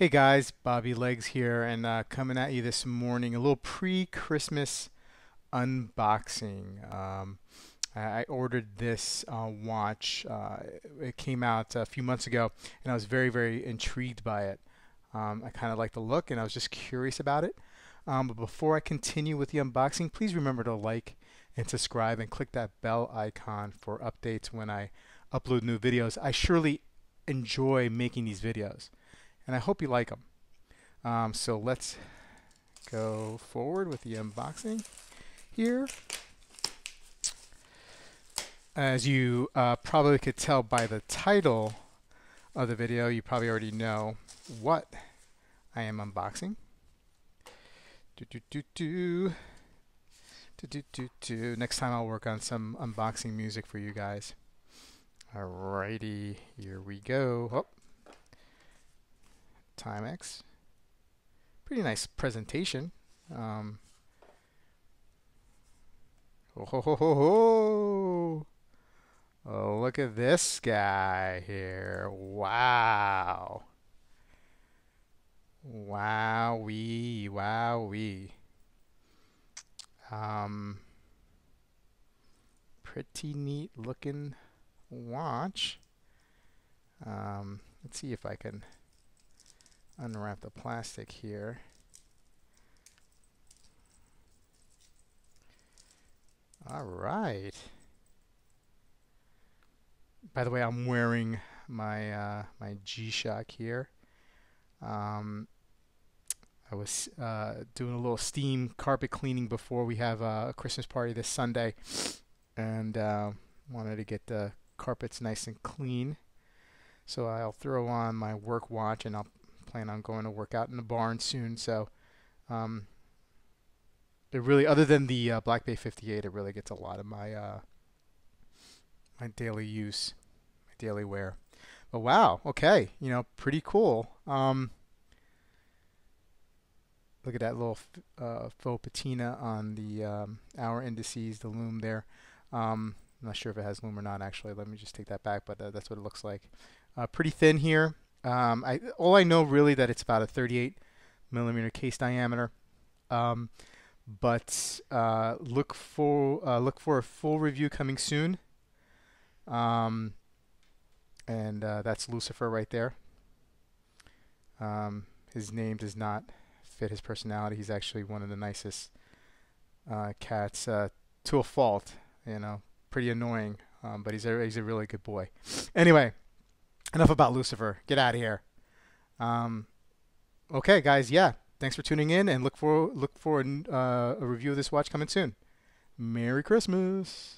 Hey guys, Bobby Legs here, and coming at you this morning, a little pre-Christmas unboxing. I ordered this watch. It came out a few months ago, and I was very, very intrigued by it. I kind of like the look, and I was just curious about it. But before I continue with the unboxing, please remember to like and subscribe and click that bell icon for updates when I upload new videos. I surely enjoy making these videos, and I hope you like them. So let's go forward with the unboxing here. As you probably could tell by the title of the video, you probably already know what I am unboxing. Next time I'll work on some unboxing music for you guys. Alrighty, here we go. Oh, Timex. Pretty nice presentation. Oh, ho, ho, ho, ho. Oh, look at this guy here. Wow. Wowee, wowee. Pretty neat looking watch. Let's see if I can unwrap the plastic here. All right. By the way, I'm wearing my my G-Shock here. I was doing a little steam carpet cleaning before we have a Christmas party this Sunday, and wanted to get the carpets nice and clean. So I'll throw on my work watch, and I'll plan on going to work out in the barn soon. So it really, other than the Black Bay 58, it really gets a lot of my my daily use, my daily wear. But wow, okay, pretty cool. Look at that little faux patina on the hour indices, the loom there. I'm not sure if it has loom or not, actually. Let me just take that back, but that's what it looks like. Pretty thin here. All I know really that it's about a 38 millimeter case diameter. But look for a full review coming soon. And that's Lucifer right there. His name does not fit his personality. He's actually one of the nicest cats, to a fault. Pretty annoying, but he's a really good boy. Anyway, enough about Lucifer. Get out of here. Okay, guys. Yeah, thanks for tuning in, and look for a review of this watch coming soon. Merry Christmas.